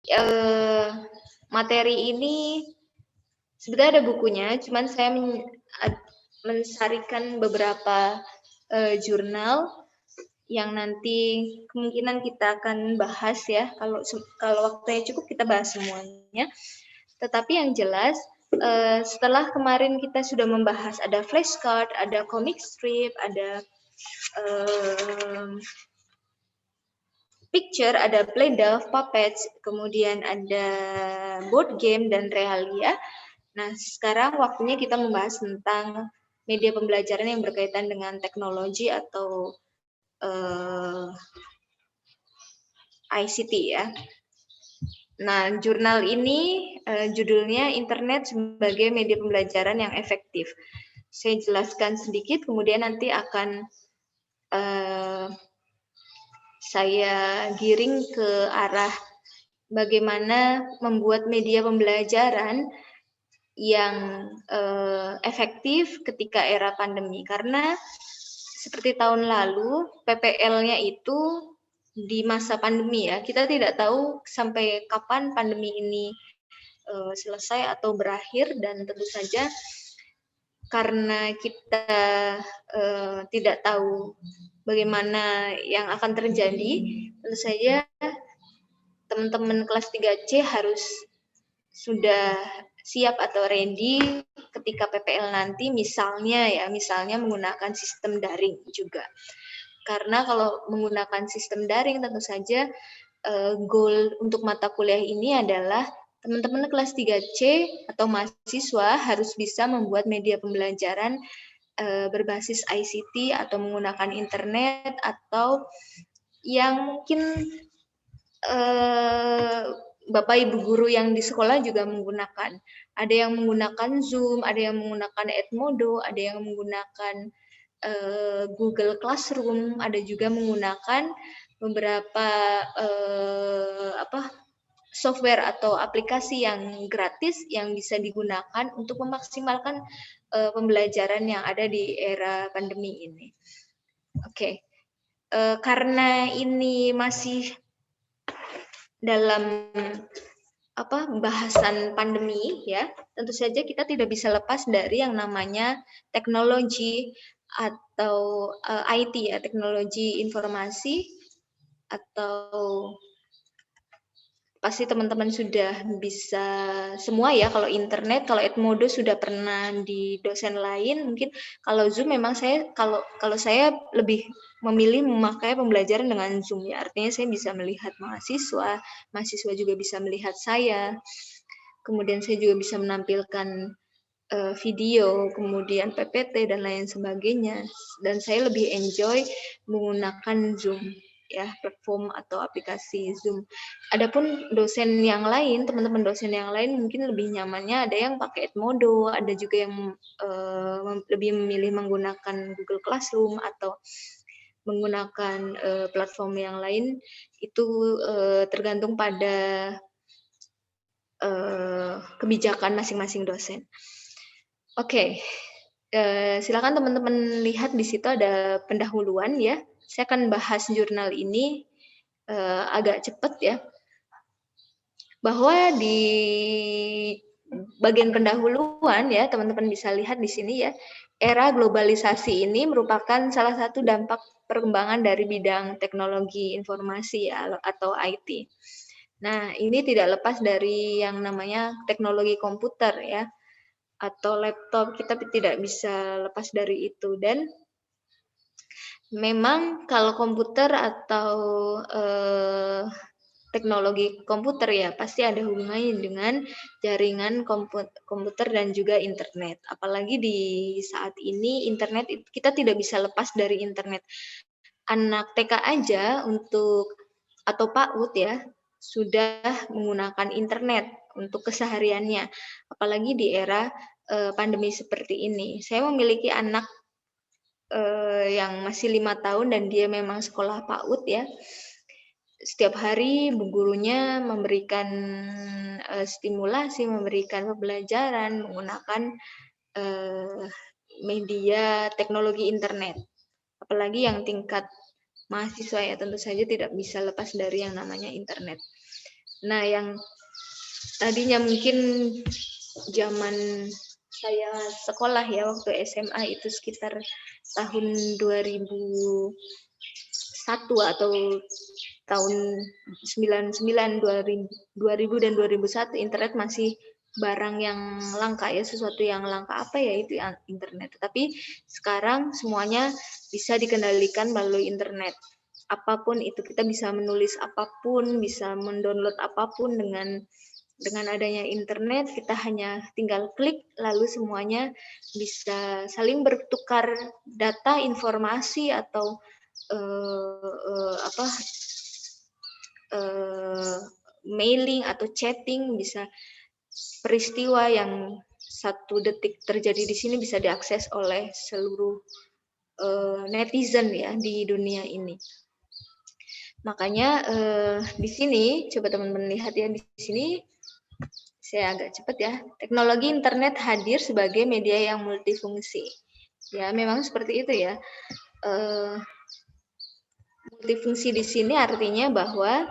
eee, materi ini sebenarnya ada bukunya, cuman saya mensarikan beberapa jurnal yang nanti kemungkinan kita akan bahas ya. Kalau waktunya cukup kita bahas semuanya. Tetapi yang jelas setelah kemarin kita sudah membahas ada flashcard, ada comic strip, ada picture, ada play-doh, puppets, kemudian ada board game dan realia. Nah, sekarang waktunya kita membahas tentang media pembelajaran yang berkaitan dengan teknologi atau ICT ya. Nah, jurnal ini judulnya Internet sebagai Media Pembelajaran yang Efektif. Saya jelaskan sedikit, kemudian nanti akan saya giring ke arah bagaimana membuat media pembelajaran yang efektif ketika era pandemi. Karena seperti tahun lalu, PPL-nya itu di masa pandemi ya, kita tidak tahu sampai kapan pandemi ini selesai atau berakhir, dan tentu saja karena kita tidak tahu bagaimana yang akan terjadi, tentu saja teman-teman kelas 3C harus sudah siap atau ready ketika PPL nanti, misalnya menggunakan sistem daring juga. Karena kalau menggunakan sistem daring tentu saja goal untuk mata kuliah ini adalah teman-teman kelas 3C atau mahasiswa harus bisa membuat media pembelajaran berbasis ICT atau menggunakan internet, atau yang mungkin Bapak Ibu guru yang di sekolah juga menggunakan. Ada yang menggunakan Zoom, ada yang menggunakan Edmodo, ada yang menggunakan Google Classroom, ada juga menggunakan beberapa software atau aplikasi yang gratis yang bisa digunakan untuk memaksimalkan pembelajaran yang ada di era pandemi ini. Oke. Karena ini masih dalam bahasan pandemi ya, tentu saja kita tidak bisa lepas dari yang namanya teknologi atau IT ya, teknologi informasi, atau pasti teman-teman sudah bisa semua ya. Kalau internet, kalau Edmodo sudah pernah di dosen lain, mungkin kalau Zoom memang kalau saya lebih memilih memakai pembelajaran dengan Zoom ya. Artinya saya bisa melihat mahasiswa juga bisa melihat saya. Kemudian saya juga bisa menampilkan video, kemudian PPT dan lain sebagainya. Dan saya lebih enjoy menggunakan Zoom ya, platform atau aplikasi Zoom. Adapun dosen yang lain, teman-teman dosen yang lain mungkin lebih nyamannya ada yang pakai Edmodo, ada juga yang lebih memilih menggunakan Google Classroom atau menggunakan platform yang lain. Itu tergantung pada kebijakan masing-masing dosen. Oke, silakan teman-teman lihat di situ ada pendahuluan ya. Saya akan bahas jurnal ini agak cepat ya. Bahwa di bagian pendahuluan ya, teman-teman bisa lihat di sini ya. Era globalisasi ini merupakan salah satu dampak perkembangan dari bidang teknologi informasi ya, atau IT. Nah, ini tidak lepas dari yang namanya teknologi komputer ya, atau laptop. Kita tidak bisa lepas dari itu. Dan memang kalau komputer atau teknologi komputer ya pasti ada hubungannya dengan jaringan komputer dan juga internet. Apalagi di saat ini internet, kita tidak bisa lepas dari internet. Anak TK aja atau PAUD ya sudah menggunakan internet untuk kesehariannya. Apalagi di era pandemi seperti ini. Saya memiliki anak yang masih 5 tahun dan dia memang sekolah PAUD ya. Setiap hari bu gurunya memberikan stimulasi, memberikan pembelajaran menggunakan media teknologi internet. Apalagi yang tingkat mahasiswa ya tentu saja tidak bisa lepas dari yang namanya internet. Nah, yang tadinya mungkin zaman saya sekolah ya, waktu SMA itu sekitar tahun 2001 atau tahun 99, 2000 dan 2001, internet masih barang yang langka ya, sesuatu yang langka apa ya itu internet. Tapi sekarang semuanya bisa dikendalikan melalui internet. Apapun itu, kita bisa menulis apapun, bisa mendownload apapun dengan adanya internet. Kita hanya tinggal klik, lalu semuanya bisa saling bertukar data, informasi, atau mailing atau chatting. Bisa peristiwa yang 1 detik terjadi di sini bisa diakses oleh seluruh netizen ya di dunia ini. Makanya di sini coba teman-teman lihat ya, di sini saya agak cepat ya. Teknologi internet hadir sebagai media yang multifungsi. Ya, memang seperti itu ya. Multifungsi di sini artinya bahwa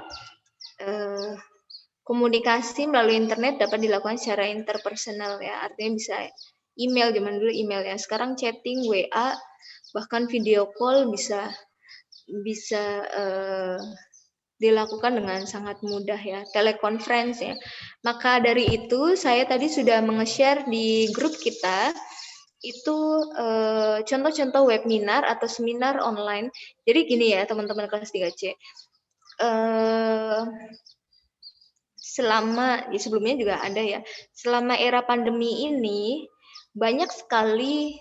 komunikasi melalui internet dapat dilakukan secara interpersonal ya. Artinya bisa email, zaman dulu email ya. Sekarang chatting, WA, bahkan video call bisa dilakukan dengan sangat mudah ya, telekonferensi ya. Maka dari itu saya tadi sudah menge-share di grup kita itu contoh-contoh webinar atau seminar online. Jadi gini ya teman-teman kelas 3C, selama ya sebelumnya juga ada ya, selama era pandemi ini banyak sekali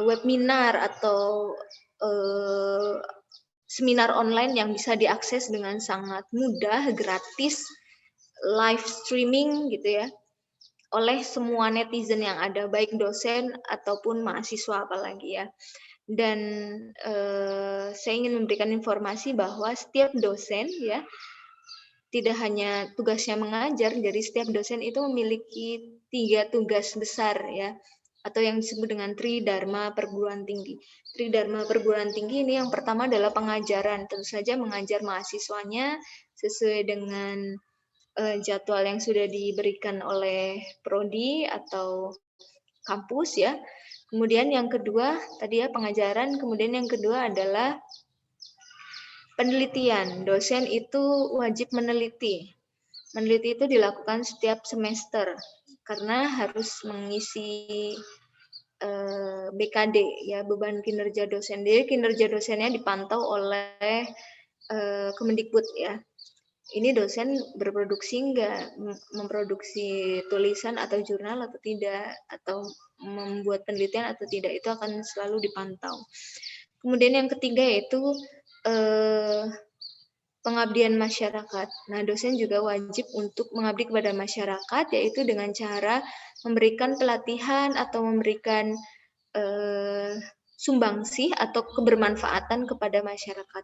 webinar atau seminar online yang bisa diakses dengan sangat mudah, gratis, live streaming gitu ya, oleh semua netizen yang ada, baik dosen ataupun mahasiswa apalagi ya. Dan saya ingin memberikan informasi bahwa setiap dosen ya, tidak hanya tugasnya mengajar, jadi setiap dosen itu memiliki 3 tugas besar ya, atau yang disebut dengan Tridharma perguruan tinggi. Tridharma perguruan tinggi ini yang pertama adalah pengajaran, tentu saja mengajar mahasiswanya sesuai dengan jadwal yang sudah diberikan oleh prodi atau kampus ya. Kemudian yang kedua tadi ya pengajaran, kemudian yang kedua adalah penelitian. Dosen itu wajib meneliti. Meneliti itu dilakukan setiap semester karena harus mengisi BKD ya, beban kinerja dosen. Jadi kinerja dosennya dipantau oleh Kemendikbud ya. Ini dosen berproduksi enggak, memproduksi tulisan atau jurnal atau tidak, atau membuat penelitian atau tidak, itu akan selalu dipantau. Kemudian yang ketiga yaitu pengabdian masyarakat. Nah, dosen juga wajib untuk mengabdi kepada masyarakat, yaitu dengan cara memberikan pelatihan atau memberikan sumbangsih atau kebermanfaatan kepada masyarakat.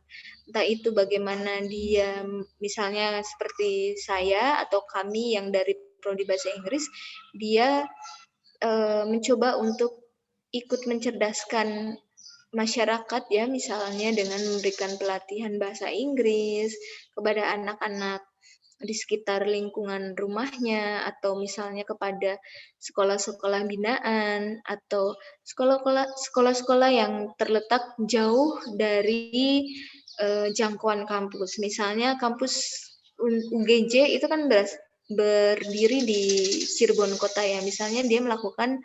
Entah itu bagaimana dia, misalnya seperti saya atau kami yang dari Prodi Bahasa Inggris, dia mencoba untuk ikut mencerdaskan masyarakat ya, misalnya dengan memberikan pelatihan bahasa Inggris kepada anak-anak di sekitar lingkungan rumahnya, atau misalnya kepada sekolah-sekolah binaan atau sekolah-sekolah yang terletak jauh dari jangkauan kampus. Misalnya kampus UGJ itu kan berdiri di Cirebon kota ya. Misalnya dia melakukan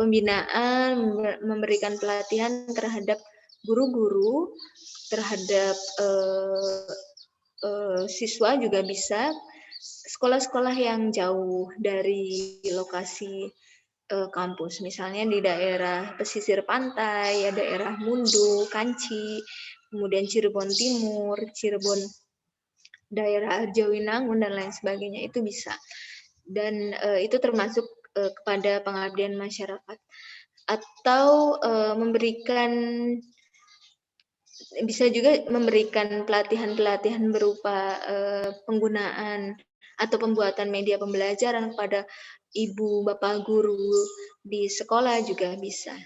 pembinaan, memberikan pelatihan terhadap guru-guru, terhadap siswa juga bisa. Sekolah-sekolah yang jauh dari lokasi kampus, misalnya di daerah pesisir pantai, ya daerah Mundu, Kanci, kemudian Cirebon Timur, Cirebon daerah Arjawinangun dan lain sebagainya, itu bisa. Dan itu termasuk kepada pengabdian masyarakat. Atau memberikan, bisa juga memberikan pelatihan-pelatihan berupa penggunaan atau pembuatan media pembelajaran kepada ibu bapak guru di sekolah juga bisa.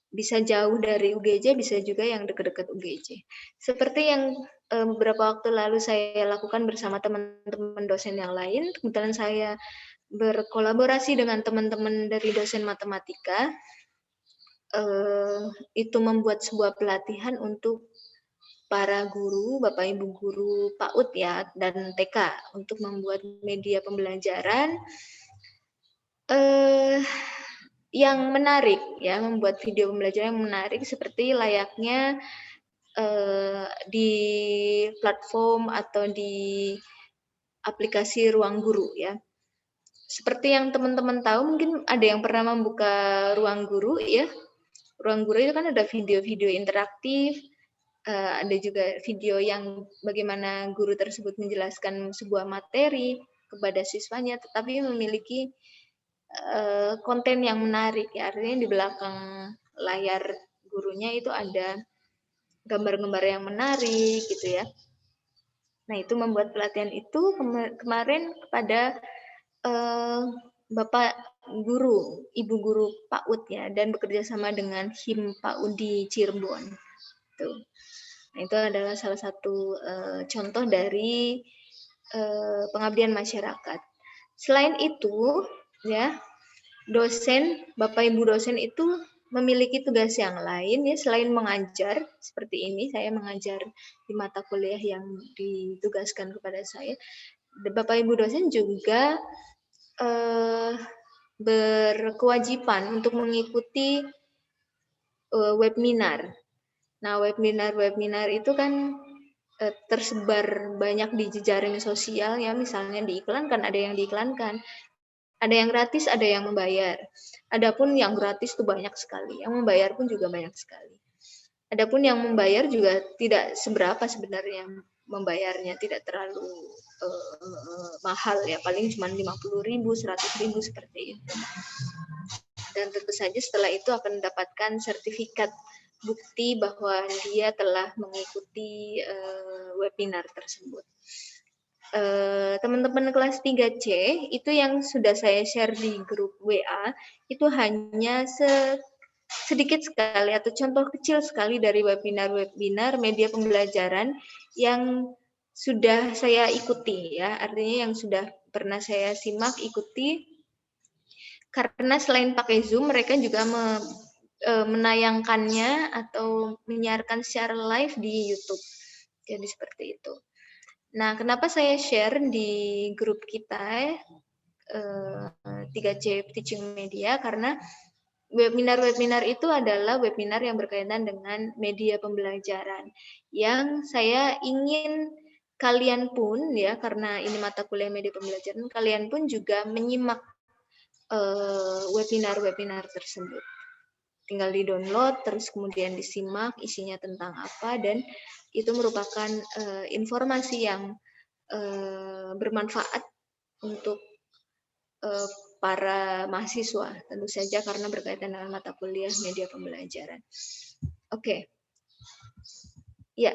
Bisa jauh dari UGJ, bisa juga yang dekat-dekat UGJ. Seperti yang beberapa waktu lalu saya lakukan bersama teman-teman dosen yang lain. Kebetulan saya berkolaborasi dengan teman-teman dari dosen matematika, itu membuat sebuah pelatihan untuk para guru, Bapak Ibu guru PAUD ya, dan TK untuk membuat media pembelajaran yang menarik ya, membuat video pembelajaran yang menarik seperti layaknya di platform atau di aplikasi Ruang Guru ya. Seperti yang teman-teman tahu, mungkin ada yang pernah membuka Ruang Guru ya. Ruang Guru itu kan ada video-video interaktif, ada juga video yang bagaimana guru tersebut menjelaskan sebuah materi kepada siswanya, tetapi memiliki konten yang menarik ya. Artinya di belakang layar gurunya itu ada gambar-gambar yang menarik gitu ya. Nah, itu membuat pelatihan itu kemarin kepada Bapak guru, Ibu guru PAUD ya, dan bekerja sama dengan HIM PAUD di Cirebon. Tuh. Nah, itu adalah salah satu contoh dari pengabdian masyarakat. Selain itu, ya, dosen, Bapak Ibu dosen itu memiliki tugas yang lain ya, selain mengajar seperti ini, saya mengajar di mata kuliah yang ditugaskan kepada saya. Bapak Ibu dosen juga berkewajiban untuk mengikuti webinar. Nah, webinar itu kan tersebar banyak di jejaring sosial ya, misalnya diiklankan, ada yang diiklankan. Ada yang gratis, ada yang membayar. Adapun yang gratis itu banyak sekali, yang membayar pun juga banyak sekali. Adapun yang membayar juga tidak seberapa sebenarnya membayarnya, tidak terlalu mahal ya, paling cuma 50.000, 100.000 seperti itu. Dan tentu saja setelah itu akan mendapatkan sertifikat bukti bahwa dia telah mengikuti webinar tersebut. Teman-teman kelas 3C itu yang sudah saya share di grup WA itu hanya sedikit sekali atau contoh kecil sekali dari webinar-webinar media pembelajaran yang sudah saya ikuti ya, artinya yang sudah pernah saya simak ikuti, karena selain pakai Zoom mereka juga menayangkannya atau menyiarkan secara live di YouTube. Jadi seperti itu. Nah, kenapa saya share di grup kita 3C Teaching Media, karena webinar-webinar itu adalah webinar yang berkaitan dengan media pembelajaran yang saya ingin kalian pun ya, karena ini mata kuliah media pembelajaran, kalian pun juga menyimak webinar-webinar tersebut. Tinggal di-download, terus kemudian disimak isinya tentang apa, dan itu merupakan informasi yang bermanfaat untuk para mahasiswa, tentu saja karena berkaitan dengan mata kuliah media pembelajaran. Oke. Ya,